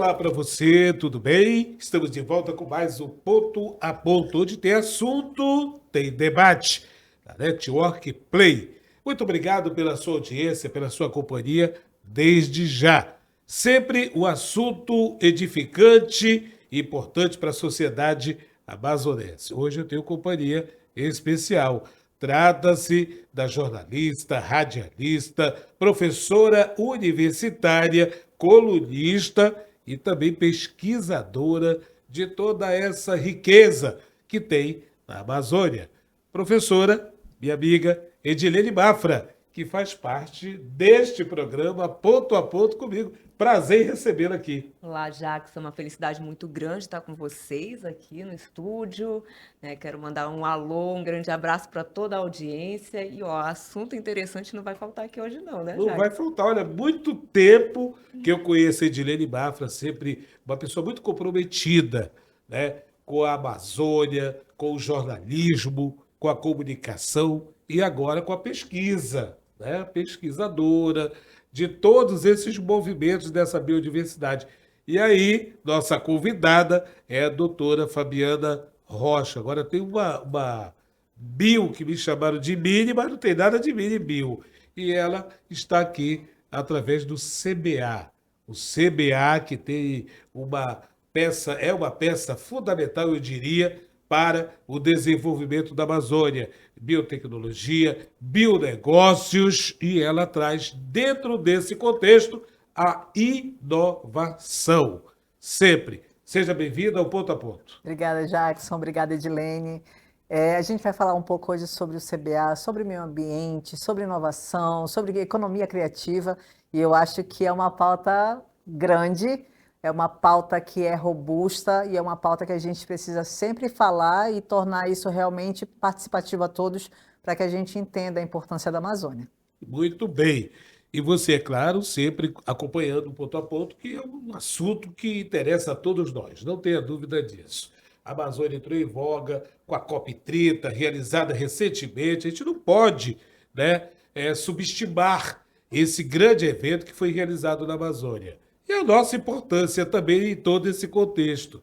Olá para você, tudo bem? Estamos de volta com mais um Ponto a Ponto, onde tem assunto, tem debate, da Network Play. Muito obrigado pela sua audiência, pela sua companhia, desde já. Sempre um assunto edificante e importante para a sociedade amazonense. Hoje eu tenho companhia especial. Trata-se da jornalista, radialista, professora universitária, colunista e também pesquisadora de toda essa riqueza que tem na Amazônia. Professora, minha amiga Edilene Mafra, que faz parte deste programa Ponto a Ponto comigo. Prazer em recebê-la aqui. Olá, Jackson, é uma felicidade muito grande estar com vocês aqui no estúdio, né? Quero mandar um alô, um grande abraço para toda a audiência e, ó, assunto interessante não vai faltar aqui hoje não, né, Não vai Jackson? faltar. Olha, muito tempo que eu conheço a Edilene Mafra, sempre uma pessoa muito comprometida, né, com a Amazônia, com o jornalismo, com a comunicação e agora com a pesquisa, né, pesquisadora de todos esses movimentos dessa biodiversidade. E aí, nossa convidada é a doutora Fabiana Rocha. Agora tem uma Bill, que me chamaram de Mini, mas não tem nada de Mini Bill. E ela está aqui através do CBA. O CBA que tem uma peça, é uma peça fundamental, eu diria, para o desenvolvimento da Amazônia. Biotecnologia, bionegócios, e ela traz dentro desse contexto a inovação. Sempre. Seja bem-vinda ao Ponto a Ponto. Obrigada, Jackson. Obrigada, Edilene. A gente vai falar um pouco hoje sobre o CBA, sobre meio ambiente, sobre inovação, sobre economia criativa, e eu acho que é uma pauta grande, é uma pauta que é robusta e é uma pauta que a gente precisa sempre falar e tornar isso realmente participativo a todos para que a gente entenda a importância da Amazônia. Muito bem. E você, é claro, sempre acompanhando o Ponto a Ponto, que é um assunto que interessa a todos nós, não tenha dúvida disso. A Amazônia entrou em voga com a COP30, realizada recentemente. A gente não pode, né, subestimar esse grande evento que foi realizado na Amazônia. E a nossa importância também em todo esse contexto.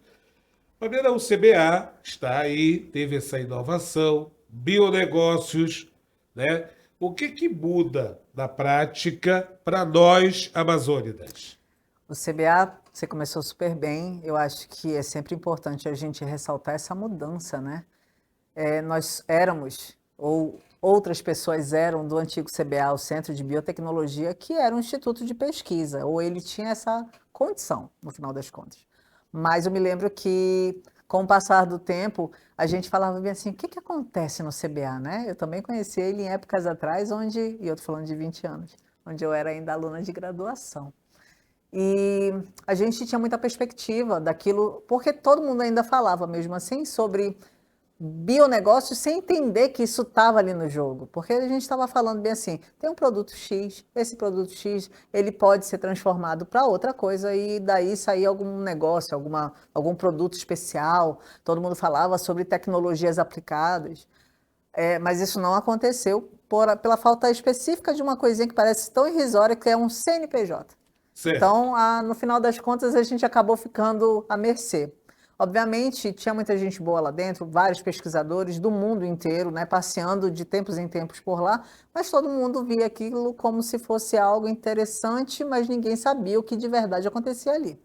Primeiro, o CBA está aí, teve essa inovação, bionegócios, né? O que que muda na prática para nós amazônidas? O CBA, você começou super bem, eu acho que é sempre importante a gente ressaltar essa mudança, né? Nós éramos, ou outras pessoas eram do antigo CBA, o Centro de Biotecnologia, que era um instituto de pesquisa, ou ele tinha essa condição, no final das contas. Mas eu me lembro que, com o passar do tempo, a gente falava bem assim, o que que acontece no CBA, né? Eu também conheci ele em épocas atrás, e eu estou falando de 20 anos, onde eu era ainda aluna de graduação. E a gente tinha muita perspectiva daquilo, porque todo mundo ainda falava mesmo assim sobre bionegócios sem entender que isso estava ali no jogo, porque a gente estava falando bem assim, tem um produto X, esse produto X, ele pode ser transformado para outra coisa e daí sair algum negócio, algum produto especial, todo mundo falava sobre tecnologias aplicadas, mas isso não aconteceu pela falta específica de uma coisinha que parece tão irrisória, que é um CNPJ. Certo. Então, no final das contas, a gente acabou ficando à mercê. Obviamente, tinha muita gente boa lá dentro, vários pesquisadores do mundo inteiro, né, passeando de tempos em tempos por lá, mas todo mundo via aquilo como se fosse algo interessante, mas ninguém sabia o que de verdade acontecia ali.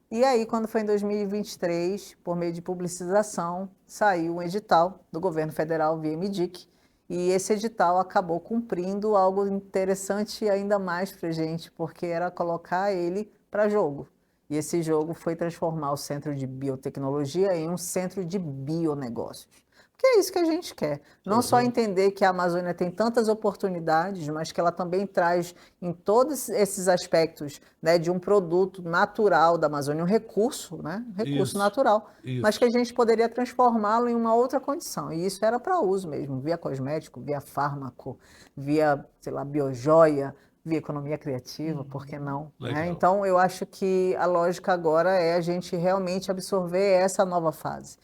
E aí, quando foi em 2023, por meio de publicização, saiu um edital do governo federal via MDIC, e esse edital acabou cumprindo algo interessante ainda mais para a gente, porque era colocar ele para jogo. E esse jogo foi transformar o Centro de Biotecnologia em um centro de bionegócios. Porque é isso que a gente quer. Não só Uhum. entender que a Amazônia tem tantas oportunidades, mas que ela também traz em todos esses aspectos, né, de um produto natural da Amazônia, um recurso, né, um recurso Isso, natural, mas que a isso. gente poderia transformá-lo em uma outra condição. E isso era para uso mesmo, via cosmético, via fármaco, via, sei lá, biojoia, via economia criativa, por que não, né? Legal. Então, eu acho que a lógica agora é a gente realmente absorver essa nova fase.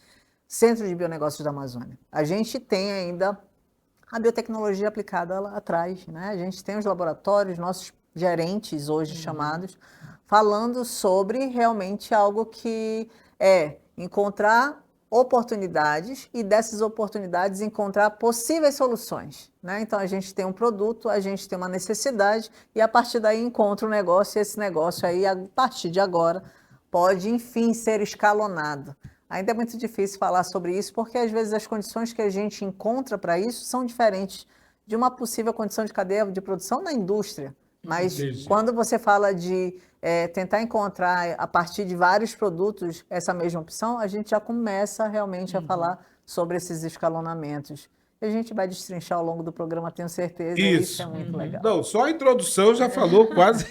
Centro de Bionegócios da Amazônia. A gente tem ainda a biotecnologia aplicada lá atrás, né? A gente tem os laboratórios, nossos gerentes hoje chamados, falando sobre realmente algo que é encontrar oportunidades e dessas oportunidades encontrar possíveis soluções, né? Então a gente tem um produto, a gente tem uma necessidade e a partir daí encontra um negócio e esse negócio aí, a partir de agora, pode enfim ser escalonado. Ainda é muito difícil falar sobre isso porque às vezes as condições que a gente encontra para isso são diferentes de uma possível condição de cadeia de produção na indústria. Mas Entendi. quando você fala de tentar encontrar a partir de vários produtos essa mesma opção, a gente já começa realmente a falar sobre esses escalonamentos. E a gente vai destrinchar ao longo do programa, tenho certeza, e isso é Isso. muito legal. Não, só a introdução já falou quase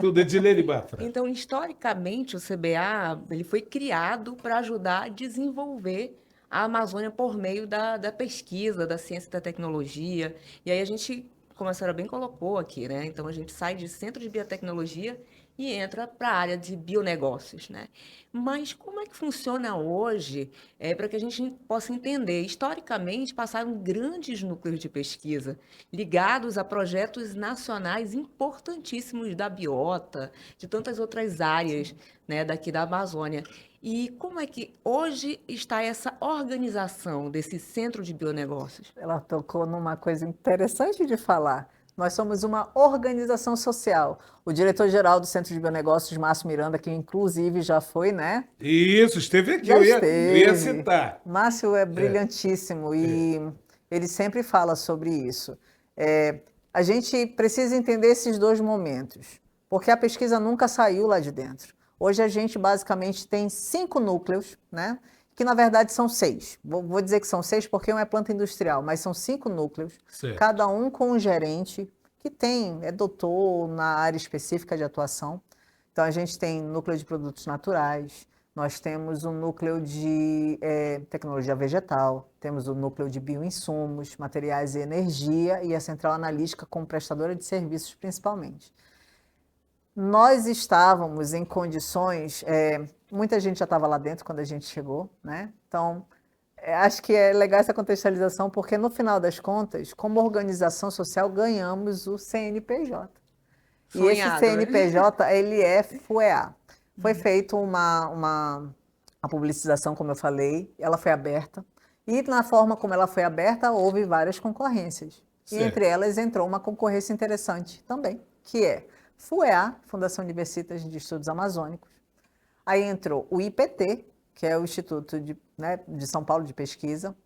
tudo. Edilene Bafra. Então, historicamente, o CBA ele foi criado para ajudar a desenvolver a Amazônia por meio da pesquisa, da ciência e da tecnologia. E aí a gente, como a senhora bem colocou aqui, né? Então a gente sai de centro de biotecnologia e entra para a área de bionegócios, né? Mas como é que funciona hoje, para que a gente possa entender? Historicamente, passaram grandes núcleos de pesquisa ligados a projetos nacionais importantíssimos da biota, de tantas outras áreas, né, daqui da Amazônia. E como é que hoje está essa organização desse centro de bionegócios? Ela tocou numa coisa interessante de falar. Nós somos uma organização social. O diretor-geral do Centro de Bionegócios, Márcio Miranda, que inclusive já foi, né? Isso, esteve aqui, Já eu ia esteve. citar. Márcio é brilhantíssimo e ele sempre fala sobre isso. A gente precisa entender esses dois momentos, porque a pesquisa nunca saiu lá de dentro. Hoje a gente basicamente tem 5 núcleos, né? Que na verdade são 6. Vou dizer que são 6 porque um é planta industrial, mas são 5 núcleos, Certo. cada um com um gerente que é doutor na área específica de atuação. Então a gente tem núcleo de produtos naturais, nós temos um núcleo de tecnologia vegetal, temos o núcleo de bioinsumos, materiais e energia e a central analítica como prestadora de serviços principalmente. Nós estávamos em condições, muita gente já estava lá dentro quando a gente chegou, né? Então, acho que é legal essa contextualização, porque no final das contas, como organização social, ganhamos o CNPJ. E esse Sonhado, né? CNPJ, ele é FUEA. Foi feita uma publicização, como eu falei, ela foi aberta. E na forma como ela foi aberta, houve várias concorrências. Certo. E entre elas entrou uma concorrência interessante também, que é FUEA, Fundação Universitas de Estudos Amazônicos. Aí entrou o IPT, que é o Instituto de São Paulo de Pesquisa,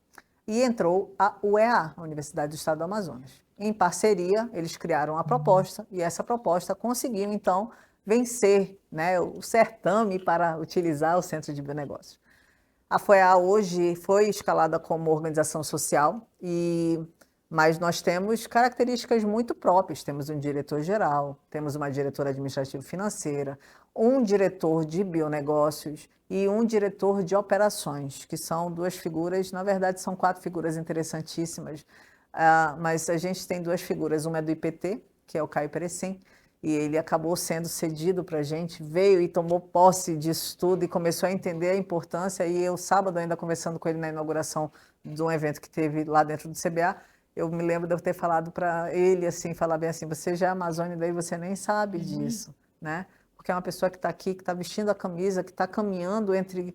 e entrou a UEA, a Universidade do Estado do Amazonas. Em parceria, eles criaram a proposta, e essa proposta conseguiu, então, vencer, né, o certame para utilizar o Centro de Bionegócios. A FUEA hoje foi escalada como organização social, mas nós temos características muito próprias. Temos um diretor-geral, temos uma diretora administrativa-financeira, um diretor de bionegócios e um diretor de operações, que são 2 figuras, na verdade são 4 figuras interessantíssimas, mas a gente tem 2 figuras, uma é do IPT, que é o Caio Perecim, e ele acabou sendo cedido para a gente, veio e tomou posse disso tudo e começou a entender a importância, e eu sábado ainda conversando com ele na inauguração de um evento que teve lá dentro do CBA, eu me lembro de eu ter falado para ele, assim, falar bem assim, você já é Amazônia, daí você nem sabe disso, né? Porque é uma pessoa que está aqui, que está vestindo a camisa, que está caminhando entre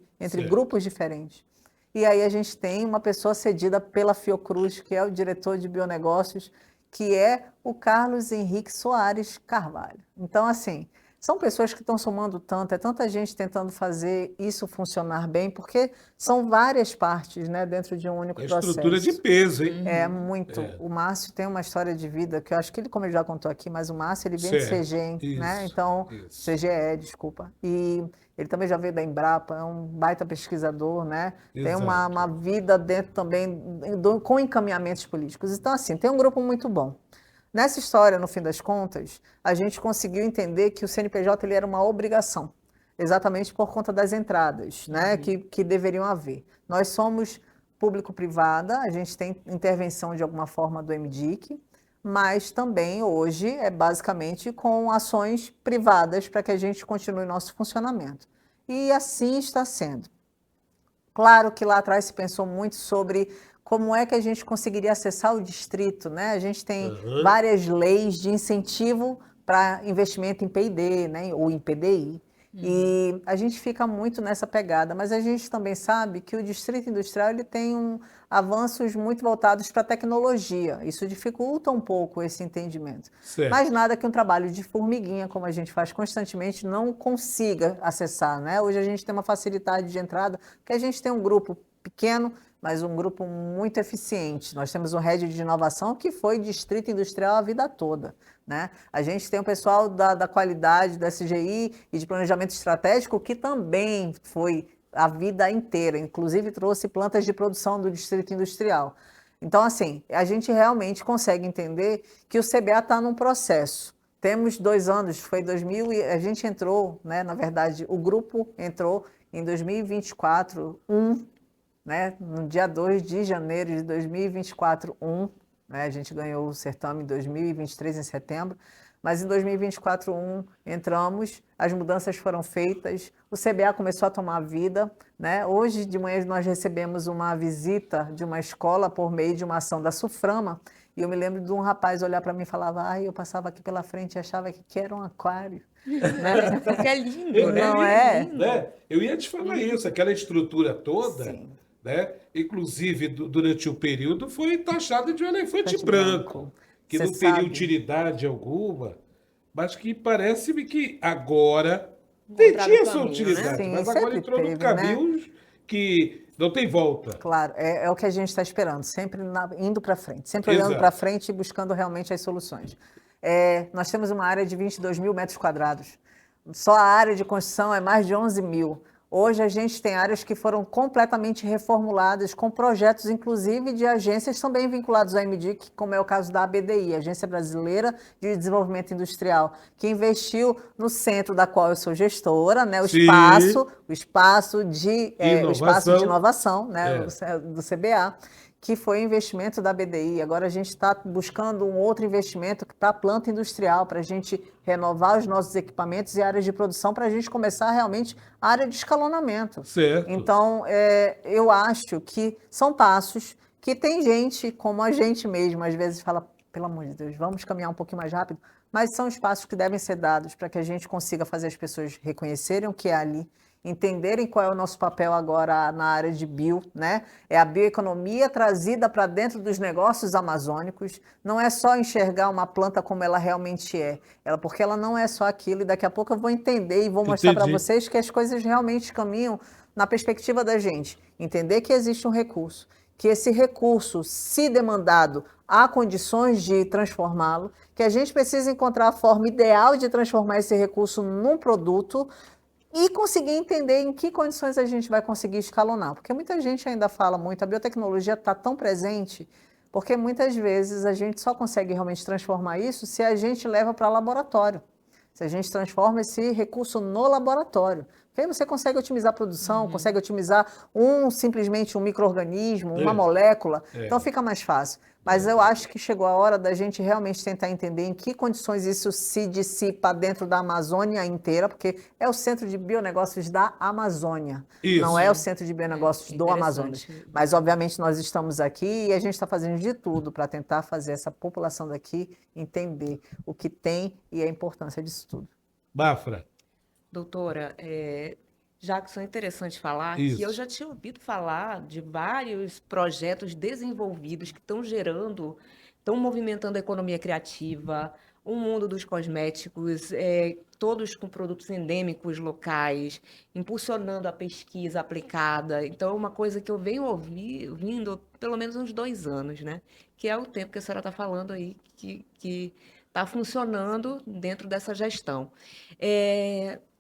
grupos diferentes. E aí a gente tem uma pessoa cedida pela Fiocruz, que é o diretor de bionegócios, que é o Carlos Henrique Soares Carvalho. Então, assim, são pessoas que estão somando tanto, é tanta gente tentando fazer isso funcionar bem, porque são várias partes, né, dentro de um único processo. Estrutura de peso, hein? É muito. O Márcio tem uma história de vida que eu acho que ele, como ele já contou aqui, mas o Márcio ele vem de Certo. CGEM, né? Isso, Então, isso. CGE, desculpa. E ele também já veio da Embrapa, é um baita pesquisador, né? Tem uma Exato. vida dentro também com encaminhamentos políticos. Então, assim, tem um grupo muito bom. Nessa história, no fim das contas, a gente conseguiu entender que o CNPJ ele era uma obrigação, exatamente por conta das entradas, né, que deveriam haver. Nós somos público-privada, a gente tem intervenção de alguma forma do MDIC, mas também hoje é basicamente com ações privadas para que a gente continue nosso funcionamento. E assim está sendo. Claro que lá atrás se pensou muito sobre como é que a gente conseguiria acessar o distrito, né? A gente tem várias leis de incentivo para investimento em P&D, né, ou em PDI. E a gente fica muito nessa pegada, mas a gente também sabe que o Distrito Industrial ele tem avanços muito voltados para a tecnologia. Isso dificulta um pouco esse entendimento. Certo. Mas nada que um trabalho de formiguinha, como a gente faz constantemente, não consiga acessar, né? Hoje a gente tem uma facilidade de entrada, porque a gente tem um grupo pequeno, mas um grupo muito eficiente. Nós temos um head de inovação que foi Distrito Industrial a vida toda, né? A gente tem o pessoal da qualidade, da SGI e de planejamento estratégico que também foi a vida inteira, inclusive trouxe plantas de produção do Distrito Industrial. Então, assim, a gente realmente consegue entender que o CBA está num processo. Temos 2 anos, foi 2000 e a gente entrou, né? Na verdade, o grupo entrou em 2024, né, no dia 2 de janeiro de 2024, né, a gente ganhou o certame em 2023, em setembro, mas em 2024, entramos, as mudanças foram feitas, o CBA começou a tomar vida, né? Hoje de manhã nós recebemos uma visita de uma escola por meio de uma ação da Suframa, e eu me lembro de um rapaz olhar para mim e falava, eu passava aqui pela frente e achava que era um aquário. Né? Porque é lindo, né? Não é? Lindo. Né? Eu ia te falar isso, aquela estrutura toda, Sim. né? Inclusive, durante o período, foi taxada de um elefante Elefante branco, branco. que Cê não teria sabe. utilidade alguma, mas que parece-me que agora Encontraram tinha o sua caminho, utilidade, né? Sim, mas agora sempre entrou num teve, né? caminho que não tem volta. Claro, é o que a gente está esperando, sempre indo para frente, sempre olhando Exato. para frente e buscando realmente as soluções. Nós temos uma área de 22 mil metros quadrados. Só a área de construção é mais de 11 mil. Hoje a gente tem áreas que foram completamente reformuladas, com projetos, inclusive, de agências também vinculados à MDIC, como é o caso da ABDI, Agência Brasileira de Desenvolvimento Industrial, que investiu no centro da qual eu sou gestora, né, o Sim. espaço de inovação, né, do CBA, que foi investimento da BDI. Agora a gente está buscando um outro investimento para a planta industrial, para a gente renovar os nossos equipamentos e áreas de produção, para a gente começar realmente a área de escalonamento. Certo. Então, eu acho que são passos que tem gente, como a gente mesmo, às vezes fala, pelo amor de Deus, vamos caminhar um pouquinho mais rápido, mas são espaços que devem ser dados para que a gente consiga fazer as pessoas reconhecerem o que é ali, entenderem qual é o nosso papel agora na área de bio, né? É a bioeconomia trazida para dentro dos negócios amazônicos. Não é só enxergar uma planta como ela realmente é, porque ela não é só aquilo. E daqui a pouco eu vou entender e vou mostrar para vocês que as coisas realmente caminham na perspectiva da gente. Entender que existe um recurso, que esse recurso, se demandado, há condições de transformá-lo, que a gente precisa encontrar a forma ideal de transformar esse recurso num produto e conseguir entender em que condições a gente vai conseguir escalonar. Porque muita gente ainda fala muito, a biotecnologia está tão presente, porque muitas vezes a gente só consegue realmente transformar isso se a gente leva para laboratório. Se a gente transforma esse recurso no laboratório. Porque aí você consegue otimizar a produção, consegue otimizar simplesmente um micro-organismo, uma molécula. Então fica mais fácil. Mas eu acho que chegou a hora da gente realmente tentar entender em que condições isso se dissipa dentro da Amazônia inteira, porque é o centro de bionegócios da Amazônia. Isso. Não é o centro de bionegócios do Amazonas. Mas, obviamente, nós estamos aqui e a gente está fazendo de tudo para tentar fazer essa população daqui entender o que tem e a importância disso tudo. Bafra. Doutora, Jackson, é interessante falar que eu já tinha ouvido falar de vários projetos desenvolvidos que estão movimentando a economia criativa, o mundo dos cosméticos, todos com produtos endêmicos locais, impulsionando a pesquisa aplicada. Então, é uma coisa que eu venho ouvindo pelo menos uns 2 anos, né? Que é o tempo que a senhora está falando aí, que está funcionando dentro dessa gestão.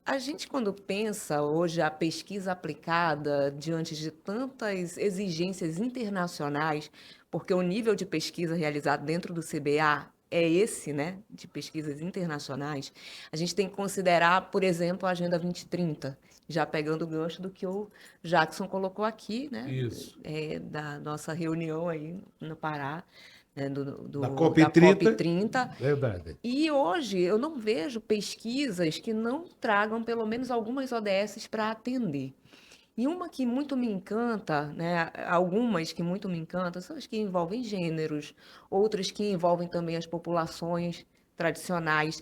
A gente, quando pensa hoje a pesquisa aplicada diante de tantas exigências internacionais, porque o nível de pesquisa realizado dentro do CBA é esse, né, de pesquisas internacionais, a gente tem que considerar, por exemplo, a Agenda 2030, já pegando o gancho do que o Jackson colocou aqui, né, da nossa reunião aí no Pará, né, Da da COP30. COP30. Verdade. E hoje eu não vejo pesquisas que não tragam pelo menos algumas ODSs para atender. E uma que muito me encanta, né, algumas que muito me encantam, são as que envolvem gêneros, outras que envolvem também as populações tradicionais.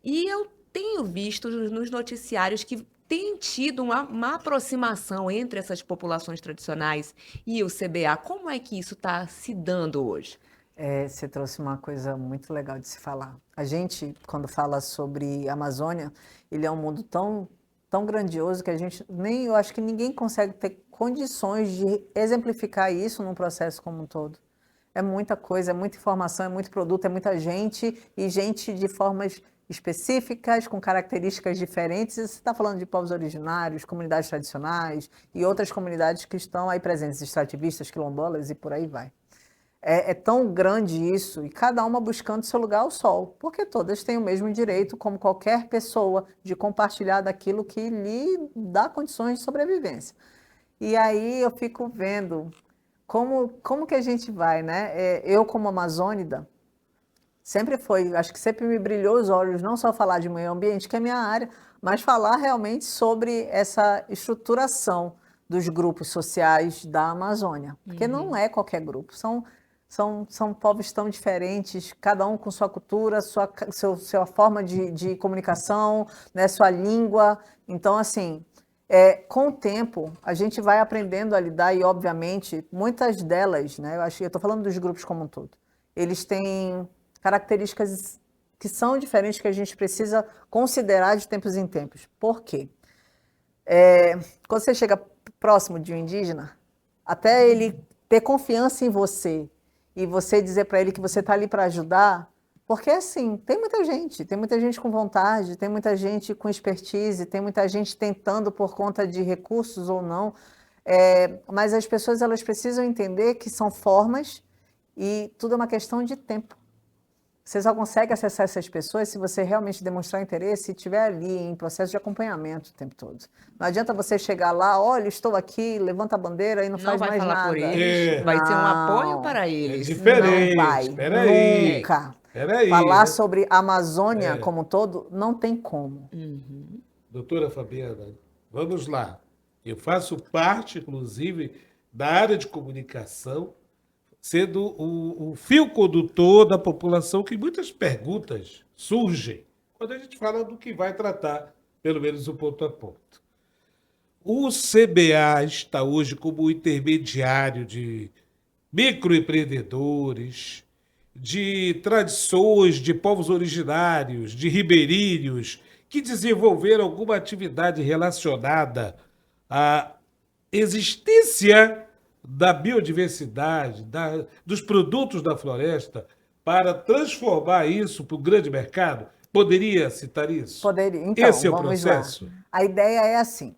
E eu tenho visto nos noticiários que tem tido uma aproximação entre essas populações tradicionais e o CBA. Como é que isso está se dando hoje? Você trouxe uma coisa muito legal de se falar. A gente, quando fala sobre a Amazônia, ele é um mundo tão grandioso que a gente nem, eu acho que ninguém consegue ter condições de exemplificar isso num processo como um todo. É muita coisa, é muita informação, é muito produto, é muita gente e gente de formas específicas, com características diferentes. E você está falando de povos originários, comunidades tradicionais e outras comunidades que estão aí presentes, extrativistas, quilombolas e por aí vai. É tão grande isso, e cada uma buscando seu lugar ao sol, porque todas têm o mesmo direito, como qualquer pessoa, de compartilhar daquilo que lhe dá condições de sobrevivência. E aí eu fico vendo como que a gente vai, né? Eu, como amazônida, sempre foi, acho que sempre me brilhou os olhos, não só falar de meio ambiente, que é minha área, mas falar realmente sobre essa estruturação dos grupos sociais da Amazônia. Porque não é qualquer grupo, são povos tão diferentes, cada um com sua cultura, sua forma de comunicação, né, sua língua. Então, assim, com o tempo, a gente vai aprendendo a lidar e, obviamente, muitas delas, né, eu estou falando dos grupos como um todo, eles têm características que são diferentes que a gente precisa considerar de tempos em tempos. Por quê? Quando você chega próximo de um indígena, até ele ter confiança em você e você dizer para ele que você está ali para ajudar, porque assim, tem muita gente com vontade, tem muita gente com expertise, tem muita gente tentando por conta de recursos ou não, mas as pessoas elas precisam entender que são formas e tudo é uma questão de tempo. Você só consegue acessar essas pessoas se você realmente demonstrar interesse e estiver ali em processo de acompanhamento o tempo todo. Não adianta você chegar lá, olha, estou aqui, levanta a bandeira e não faz vai mais falar nada. por eles, vai ser um apoio para É eles. diferente. Não vai, Espera aí. nunca. Espera aí, Falar né? sobre a Amazônia como um todo, não tem como. Doutora Fabiana, vamos lá. Eu faço parte, inclusive, da área de comunicação, sendo o fio condutor da população que muitas perguntas surgem quando a gente fala do que vai tratar, pelo menos o ponto a ponto. O CBA está hoje como intermediário de microempreendedores, de tradições de povos originários, de ribeirinhos, que desenvolveram alguma atividade relacionada à existência da biodiversidade, dos produtos da floresta, para transformar isso para o grande mercado? Poderia citar isso? Poderia. Então, Esse é o vamos lá. processo? A ideia é assim,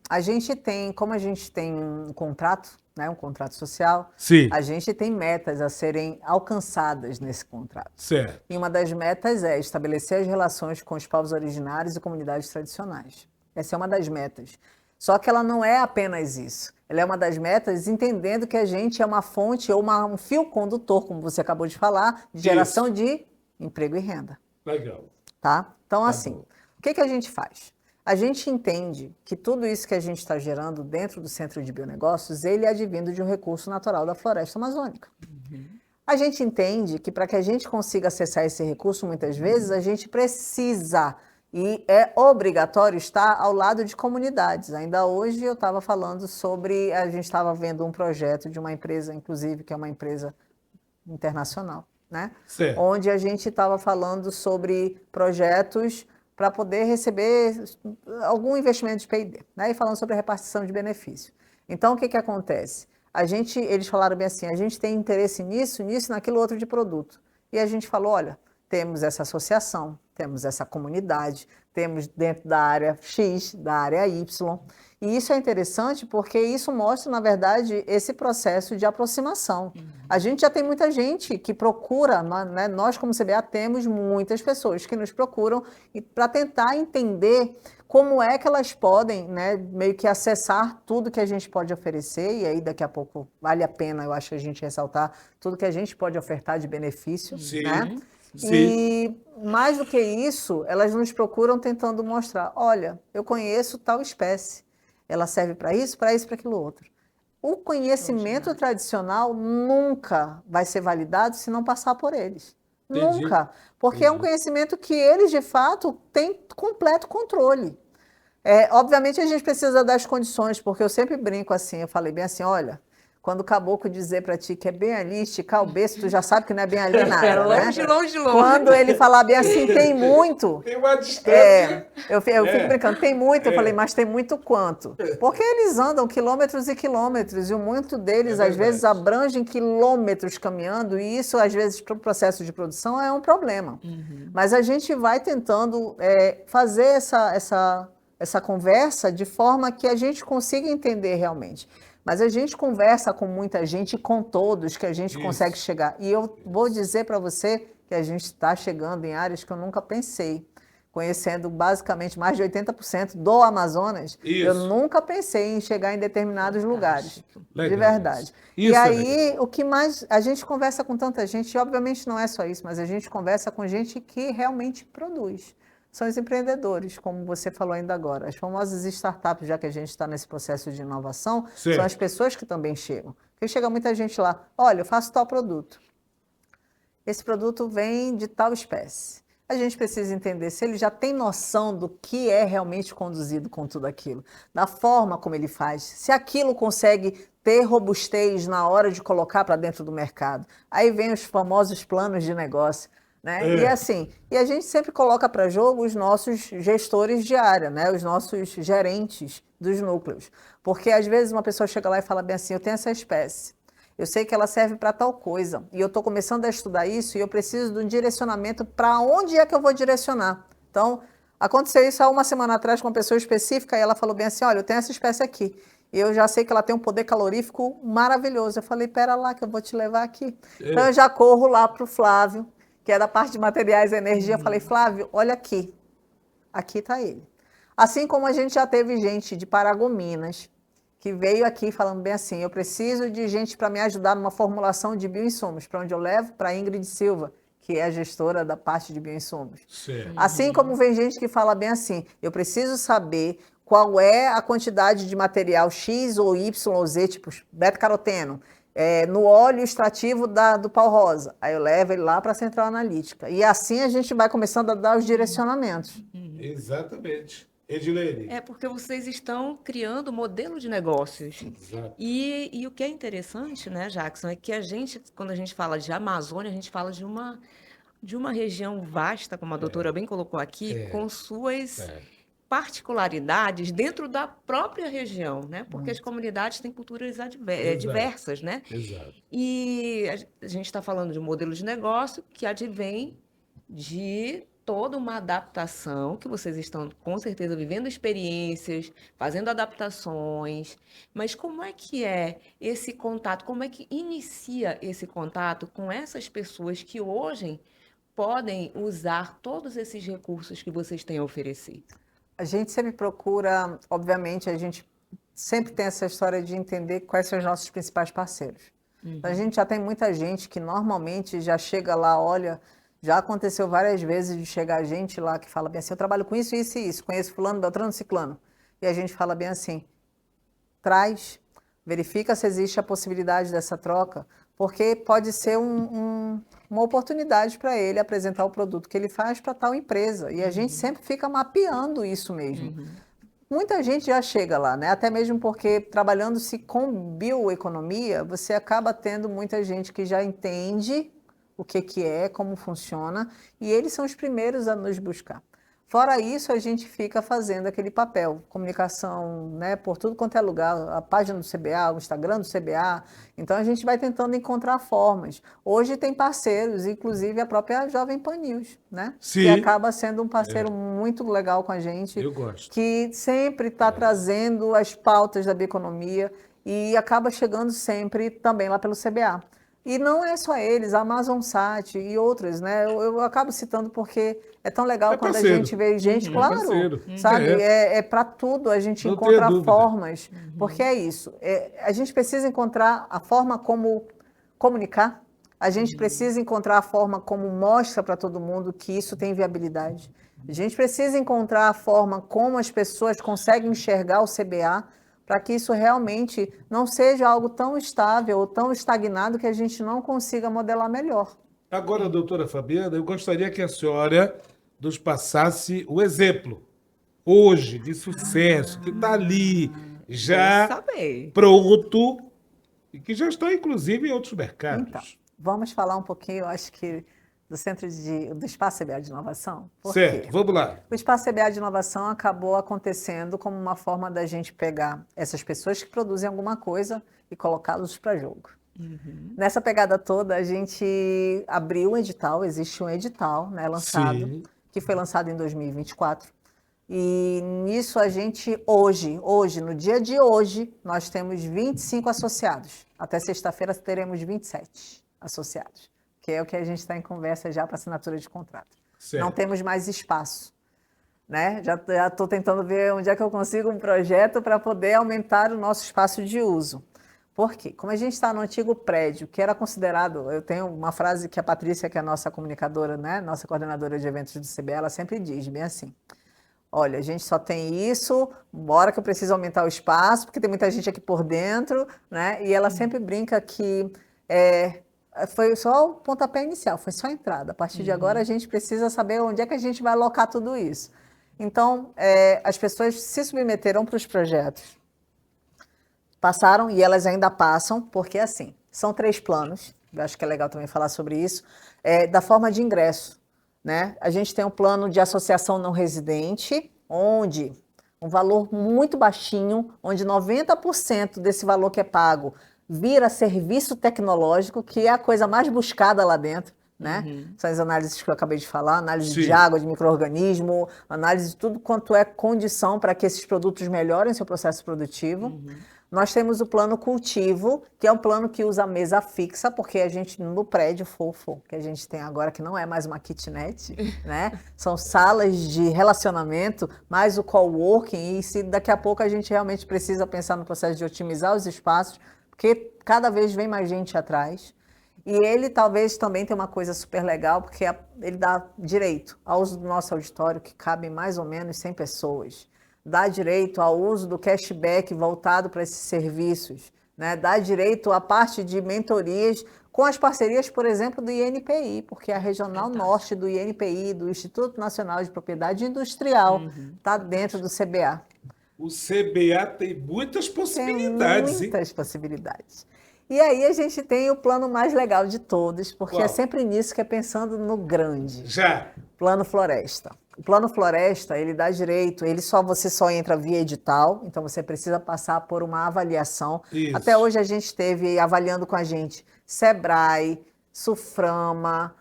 como a gente tem um contrato, né, um contrato social, Sim, a gente tem metas a serem alcançadas nesse contrato. certo. E uma das metas é estabelecer as relações com os povos originários e comunidades tradicionais. Essa é uma das metas. Só que ela não é apenas isso. Ela é uma das metas entendendo que a gente é uma fonte ou um fio condutor, como você acabou de falar, de geração de emprego e renda. Legal. Tá? Então, Tá assim, bom. o que a gente faz? A gente entende que tudo isso que a gente está gerando dentro do Centro de Bionegócios, ele é advindo de um recurso natural da floresta amazônica. A gente entende que para que a gente consiga acessar esse recurso, muitas vezes, a gente precisa e é obrigatório estar ao lado de comunidades. Ainda hoje eu estava falando sobre, a gente estava vendo um projeto de uma empresa, inclusive, que é uma empresa internacional, né? Certo. Onde a gente estava falando sobre projetos para poder receber algum investimento de P&D, né? E falando sobre a repartição de benefício. Então, o que acontece? Eles falaram bem assim, a gente tem interesse nisso, naquilo outro de produto. E a gente falou, olha, temos essa associação, temos essa comunidade, temos dentro da área X, da área Y. E isso é interessante porque isso mostra, na verdade, esse processo de aproximação. A gente já tem muita gente que procura, né? Nós como CBA temos muitas pessoas que nos procuram para tentar entender como é que elas podem, né, meio que acessar tudo que a gente pode oferecer, e aí daqui a pouco vale a pena, eu acho, a gente ressaltar tudo que a gente pode ofertar de benefício, Sim, né? sim. E mais do que isso, elas nos procuram tentando mostrar, olha, eu conheço tal espécie, ela serve para isso, para aquilo outro. O conhecimento tradicional nunca vai ser validado se não passar por eles. Entendi. Nunca. Porque é um Entendi. conhecimento que eles, de fato, têm completo controle. Obviamente a gente precisa das condições, porque eu sempre brinco assim, eu falei bem assim, olha, quando o caboclo dizer para ti que é bem ali, esticar o berço, tu já sabe que não é bem ali É nada, né? longe, longe, longe. Quando ele falar bem assim, tem muito, Tem uma distância. eu fico brincando, tem muito, eu falei, É. mas tem muito quanto? Porque eles andam quilômetros e quilômetros, e muito deles, É às vezes, verdade. abrangem quilômetros caminhando, e isso, às vezes, para o processo de produção é um problema. Mas a gente vai tentando fazer essa conversa de forma que a gente consiga entender realmente. Mas a gente conversa com muita gente e com todos que a gente Isso. consegue chegar. E eu vou dizer para você que a gente está chegando em áreas que eu nunca pensei. Conhecendo basicamente mais de 80% do Amazonas, eu Isso. nunca pensei em chegar em determinados lugares. De Legal verdade. isso. E Isso é aí, o que mais. A gente conversa com tanta gente, e obviamente não é só isso, mas a gente conversa com gente que realmente produz. São os empreendedores, como você falou ainda agora. As famosas startups, já que a gente está nesse processo de inovação, Certo. são as pessoas que também chegam. Porque chega muita gente lá, olha, eu faço tal produto. Esse produto vem de tal espécie. A gente precisa entender se ele já tem noção do que é realmente conduzido com tudo aquilo, da forma como ele faz, se aquilo consegue ter robustez na hora de colocar para dentro do mercado. Aí vem os famosos planos de negócio. Né? E assim, e a gente sempre coloca para jogo os nossos gestores de área, né? Os nossos gerentes dos núcleos. Porque às vezes uma pessoa chega lá e fala bem assim, eu tenho essa espécie, eu sei que ela serve para tal coisa, e eu estou começando a estudar isso e eu preciso de um direcionamento para onde é que eu vou direcionar. Então, aconteceu isso há uma semana atrás com uma pessoa específica e ela falou bem assim, olha, eu tenho essa espécie aqui. E eu já sei que ela tem um poder calorífico maravilhoso. Eu falei, pera lá que eu vou te levar aqui. Então eu já corro lá para o Flávio, que é da parte de materiais e energia. Eu falei, Flávio, olha aqui. Aqui está ele. Assim como a gente já teve gente de Paragominas, que veio aqui falando bem assim, eu preciso de gente para me ajudar numa formulação de bioinsumos, para onde eu levo? Para a Ingrid Silva, que é a gestora da parte de bioinsumos. Certo. Assim como vem gente que fala bem assim, eu preciso saber qual é a quantidade de material X ou Y ou Z, tipo beta-caroteno, no óleo extrativo do pau-rosa. Aí eu levo ele lá para a central analítica. E assim a gente vai começando a dar os direcionamentos. Exatamente. Edilene. É porque vocês estão criando modelo de negócios. Exato. E o que é interessante, né, Jackson, é que a gente, quando a gente fala de Amazônia, a gente fala de uma região vasta, como a doutora bem colocou aqui, com suas particularidades dentro da própria região, né? Porque as comunidades têm culturas diversas, né? Exato. E a gente está falando de um modelo de negócio que advém de toda uma adaptação, que vocês estão, com certeza, vivendo experiências, fazendo adaptações, mas como é que é esse contato, como é que inicia esse contato com essas pessoas que hoje podem usar todos esses recursos que vocês têm a oferecer? A gente sempre procura, obviamente, a gente sempre tem essa história de entender quais são os nossos principais parceiros. Então, a gente já tem muita gente que normalmente já chega lá, olha, já aconteceu várias vezes de chegar gente lá que fala bem assim, eu trabalho com isso, isso e isso, conheço fulano, beltrano, ciclano. E a gente fala bem assim, traz, verifica se existe a possibilidade dessa troca, porque pode ser uma oportunidade para ele apresentar o produto que ele faz para tal empresa. E a gente sempre fica mapeando isso mesmo. Muita gente já chega lá, né? Até mesmo porque trabalhando-se com bioeconomia, você acaba tendo muita gente que já entende o que é, como funciona, e eles são os primeiros a nos buscar. Fora isso, a gente fica fazendo aquele papel, comunicação, né, por tudo quanto é lugar, a página do CBA, o Instagram do CBA. Então, a gente vai tentando encontrar formas. Hoje tem parceiros, inclusive a própria Jovem Pan News, né? Sim. Que acaba sendo um parceiro muito legal com a gente. Eu gosto. Que sempre está trazendo as pautas da bioeconomia e acaba chegando sempre também lá pelo CBA. E não é só eles, a AmazonSat e outras, né? Eu acabo citando porque é tão legal quando parceiro. a gente vê gente, claro, parceiro. sabe? É para tudo, a gente Não encontra tenha dúvida. formas, porque é isso. A gente precisa encontrar a forma como comunicar, a gente precisa encontrar a forma como mostra para todo mundo que isso tem viabilidade. A gente precisa encontrar a forma como as pessoas conseguem enxergar o CBA, para que isso realmente não seja algo tão estável ou tão estagnado que a gente não consiga modelar melhor. Agora, doutora Fabiana, eu gostaria que a senhora nos passasse o exemplo, hoje, de sucesso, que está ali, Bom já saber. pronto, e que já está, inclusive, em outros Então, mercados. vamos falar um pouquinho, eu acho que, do Espaço CBA de Inovação. Por Certo, quê? vamos lá. O Espaço CBA de Inovação acabou acontecendo como uma forma da gente pegar essas pessoas que produzem alguma coisa e colocá-los para jogo. Nessa pegada toda, a gente abriu um edital, existe um edital, né, lançado, Sim, que foi lançado em 2024. E nisso a gente, hoje, no dia de hoje, nós temos 25 associados. Até sexta-feira teremos 27 associados, que é o que a gente está em conversa já para assinatura de contrato. Não certo. temos mais espaço, né? Já estou tentando ver onde é que eu consigo um projeto para poder aumentar o nosso espaço de uso. Por quê? Como a gente está no antigo prédio, que era considerado, eu tenho uma frase que a Patrícia, que é a nossa comunicadora, né, nossa coordenadora de eventos do CBA, ela sempre diz, bem assim, olha, a gente só tem isso, bora que eu preciso aumentar o espaço, porque tem muita gente aqui por dentro, né? E ela sempre brinca que é, foi só o pontapé inicial, foi só a entrada. A partir de agora, a gente precisa saber onde é que a gente vai alocar tudo isso. Então, as pessoas se submeteram para os projetos, passaram e elas ainda passam, porque assim, são 3 planos, eu acho que é legal também falar sobre isso, da forma de ingresso, né? A gente tem um plano de associação não residente, onde um valor muito baixinho, onde 90% desse valor que é pago vira serviço tecnológico, que é a coisa mais buscada lá dentro, né? São as análises que eu acabei de falar, análise de Sim. água, de micro-organismo, análise de tudo quanto é condição para que esses produtos melhorem seu processo produtivo. Nós temos o plano cultivo, que é um plano que usa mesa fixa, porque a gente, no prédio fofo que a gente tem agora, que não é mais uma kitnet, né? São salas de relacionamento, mais o coworking, e se daqui a pouco a gente realmente precisa pensar no processo de otimizar os espaços, porque cada vez vem mais gente atrás. E ele talvez também tenha uma coisa super legal, porque ele dá direito ao uso do nosso auditório, que cabe mais ou menos 100 pessoas. Dá direito ao uso do cashback voltado para esses serviços. Né? Dá direito à parte de mentorias com as parcerias, por exemplo, do INPI, porque a Regional Norte do INPI, do Instituto Nacional de Propriedade Industrial, está dentro do CBA. O CBA tem muitas Tem possibilidades, hein? muitas possibilidades. E aí a gente tem o plano mais legal de todos, porque é Qual? sempre nisso que é pensando no grande. Já. Plano Floresta. O Plano Floresta, ele dá direito, você só entra via edital, então você precisa passar por uma avaliação. Isso. Até hoje a gente esteve avaliando com a gente Sebrae, Suframa,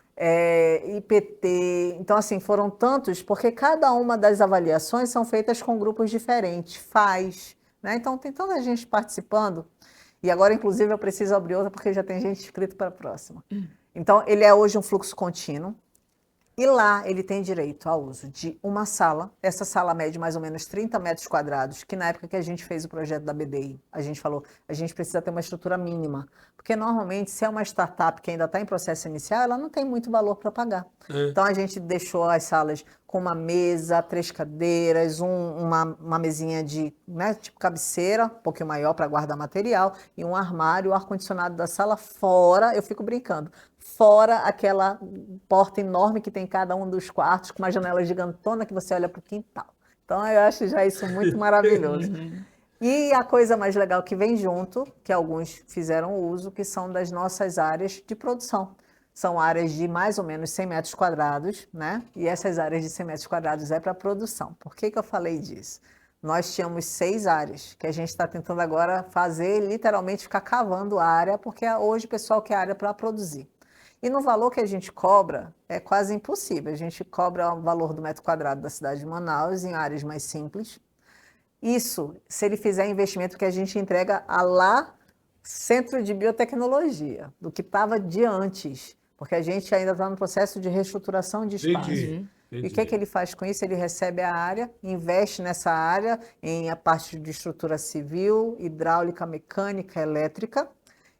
IPT. Então, assim, foram tantos, porque cada uma das avaliações são feitas com grupos diferentes, né? Então, tem tanta gente participando. E agora, inclusive, eu preciso abrir outra, porque já tem gente inscrita para a próxima. Então, ele é hoje um fluxo contínuo. E lá ele tem direito ao uso de uma sala. Essa sala mede mais ou menos 30 metros quadrados, que na época que a gente fez o projeto da BDI, a gente falou, a gente precisa ter uma estrutura mínima. Porque normalmente, se é uma startup que ainda está em processo inicial, ela não tem muito valor para pagar. Então a gente deixou as salas com uma mesa, 3 cadeiras, uma mesinha de, né, tipo cabeceira, um pouquinho maior para guardar material, e um armário, o ar-condicionado da sala fora, eu fico brincando, fora aquela porta enorme que tem em cada um dos quartos, com uma janela gigantona que você olha para o quintal. Então eu acho já isso muito maravilhoso. E a coisa mais legal que vem junto, que alguns fizeram uso, que são das nossas áreas de produção. São áreas de mais ou menos 100 metros quadrados, né? E essas áreas de 100 metros quadrados é para produção. Por que eu falei disso? Nós tínhamos 6 áreas, que a gente está tentando agora fazer, literalmente ficar cavando a área, porque hoje o pessoal quer área para produzir. E no valor que a gente cobra, é quase impossível. A gente cobra o valor do metro quadrado da cidade de Manaus em áreas mais simples. Isso, se ele fizer investimento que a gente entrega a lá Centro de Biotecnologia, do que estava de antes, porque a gente ainda está no processo de reestruturação de espaço. Entendi. E o que ele faz com isso? Ele recebe a área, investe nessa área em a parte de estrutura civil, hidráulica, mecânica, elétrica,